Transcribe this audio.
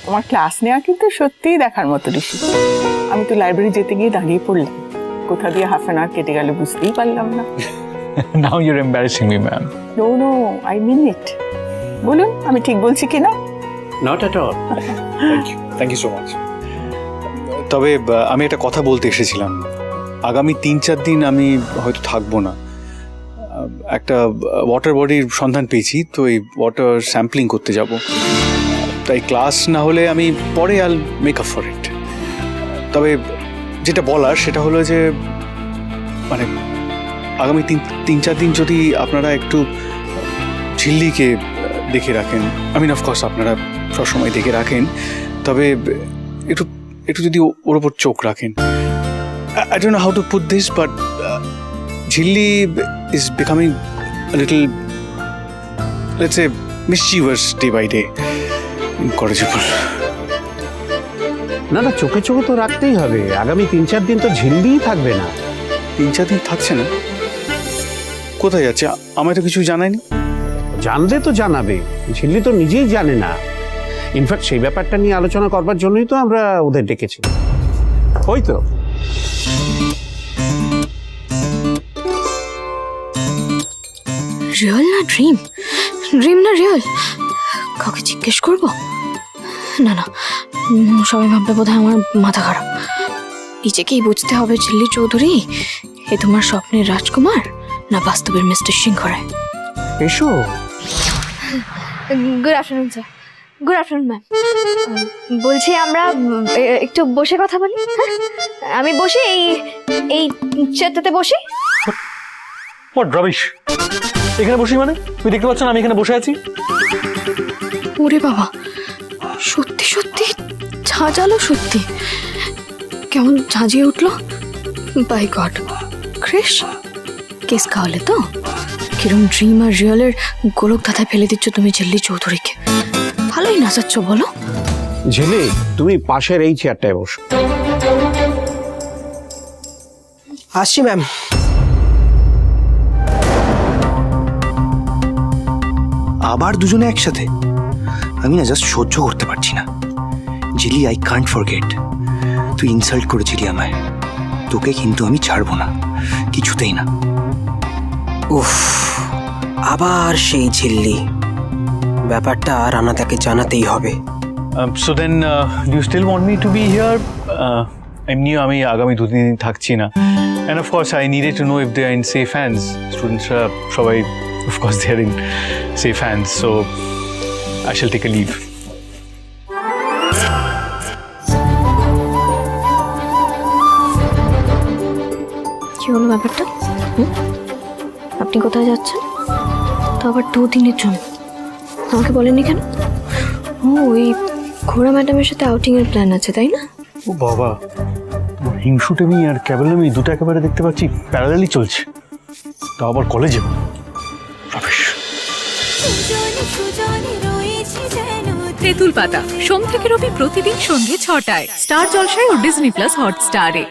তোমার ক্লাস নেওয়া কিন্তু সত্যিই দেখার মতো ঋষি। আমি তো লাইব্রেরি যেতে গিয়ে দাঁড়িয়ে পড়লাম, কোথা দিয়ে হাফ অ্যান আওয়ার কেটে গেল বুঝতেই পারলাম না। Now you're embarrassing me, ma'am. No, I mean it. বলুন আমি ঠিক বলছি কিনা? Not at all. Thank you so much. তবে আমি একটা কথা বলতে এসেছিলাম। আগামী 3-4 দিন আমি হয়তো থাকবো না। একটা ওয়াটার বডির সন্ধান পেয়েছি, তো এই ওয়াটার স্যাম্পলিং করতে যাব। তাই ক্লাস না হলে আমি পরে আল মেক আপ ফর ইট। তবে যেটা বলার সেটা হলো যে মানে আগামী 3-4 দিন যদি আপনারা একটু ঝিল্লিকে দেখে রাখেন, আই মিন অফকোর্স আপনারা সবসময় দেখে রাখেন, তবে একটু একটু যদি ওর ওপর চোখ রাখেন। I don't know how to put this, but Jhilli is becoming a little, let's say, mischievous day by day, incorrigible. না না, চোখে চোখে তো রাখতেই হবে। আগামী 3-4 দিন তো ঝিল্লিই থাকবে না। 3-4 দিন থাকছে না? কোথায় যাচ্ছে? আমায় তো কিছু জানায়নি। জানলে তো জানাবে, ঝিল্লি তো নিজেই জানে না। ইনফ্যাক্ট সেই ব্যাপারটা নিয়ে আলোচনা করবার জন্যই তো আমরা ওদের ডেকেছি। ওই তো রিয়েল না ড্রিম, ড্রিম না রিয়েল, কাউকে জিজ্ঞেস করবো? না না, সবাই ভাববে বোধহয় আমার মাথা খারাপ। নিজেকেই বুঝতে হবে ঝিল্লি চৌধুরী, এ তোমার স্বপ্নের রাজকুমার না বাস্তবের মিস্টার সিংহ রায়। এসো। Good afternoon sir. Good afternoon ma'am. বলছি আমরা একটু বসে কথা বলি। হ্যাঁ, আমি বসে এই চেয়ারটাতে বসি। What rubbish! এখানে বসি মানে? তুই দেখতে পাচ্ছ না আমি এখানে বসে আছি? ওরে বাবা, সত্যি সত্যি ঝাঁঝালো, সত্যি কেমন ঝাঁঝিয়ে উঠলো। বাই গড, ক্রিস কেস খাওয়ালে তো? কিরম ড্রিম আর রিয়েলের গোলক ধাঁধায় ফেলে দিচ্ছ তুমি ঝিল্লি চৌধুরীকে। ভালোই নাচাচ্ছ বলো। ঝিল্লি, তুমি পাশের এই চেয়ারটায় বসো। আসছি ম্যাম। আবার দুজনে একসাথে? আমি না জাস্ট সহ্য করতে পারছি না। জিলি, আই কান্ট ফরগেট। তুই ইনসাল্ট করেছিলি আমায়, তোকে কিন্তু আমি ছাড়বো না, কিছুতেই না। উফ, আবার সেই ঝিল্লি। ব্যাপারটা রানাদাকে জানাতেই হবে। So then, do you still want me to be here? এমনি আমি আগামী 2-3 দিন থাকছি না। And of course, I needed to know if they are in safe hands. Students-রা সবাই, of course, they are in safe hands. So, I shall take a leave. কি হলো ব্যাপারটা? আপনি কোথায় যাচ্ছেন? তো আবার 2 দিনের জন্য? আমাকে বলেননি কেন? ও, ওই ঘোড়া ম্যাডামের সাথে আউটিং এর প্ল্যান আছে, তাই না? ও বাবা, হিংসুটেমি আর ক্যাবেলামি দুটো একেবারে দেখতে পাচ্ছি প্যারালালি চলছে। তা আবার কলেজে রাবিশ। তেঁতুল পাতা সোম থেকে রবি প্রতিদিন সন্ধ্যে 6টায় স্টার জলসায় ও ডিজনি প্লাস হটস্টারে।